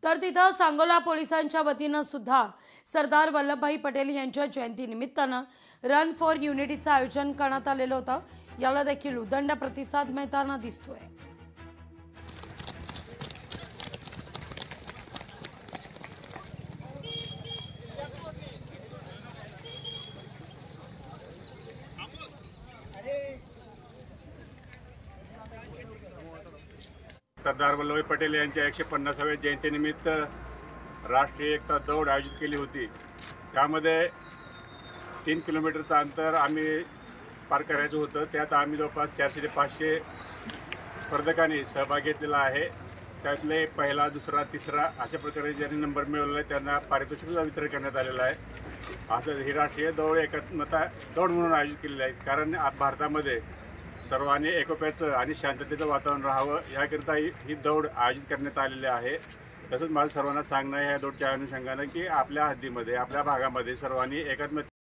तर तिथं सांगोला पोलिसांच्या वतीनं सुद्धा सरदार वल्लभभाई पटेल यांच्या जयंतीनिमित्तानं रन फॉर युनिटीचं आयोजन करण्यात आलेलं होतं। याला देखील उदंड प्रतिसाद मिळताना दिसतोय। सरदार वल्लभभाई पटेल यांच्या 150व्या जयंतीनिमित्त राष्ट्रीय एकता दौड आयोजित केली होती। त्यामध्ये 3 किलोमीटरचं अंतर आम्ही पार करायचं होतं। त्यात आम्ही जवळपास 400 ते 500 स्पर्धकांनी सहभाग घेतलेला आहे। त्यातले पहिला, दुसरा, तिसरा अशा प्रकारे ज्यांनी नंबर मिळवला आहे त्यांना पारितोषिक वितरण करण्यात आलेलं आहे। असं ही राष्ट्रीय दौड एकात्मता दौड म्हणून आयोजित केलेली आहे, कारण भारतामध्ये सर्वांनी एकोप्याचं आणि शांततेचं वातावरण राहावं याकरिता ही दौड आयोजित करण्यात आलेली आहे। तसंच माझं सर्वांना सांगणं आहे या दौडच्या अनुषंगानं की आपल्या हद्दीमध्ये, आपल्या भागामध्ये सर्वांनी एकात्मतेने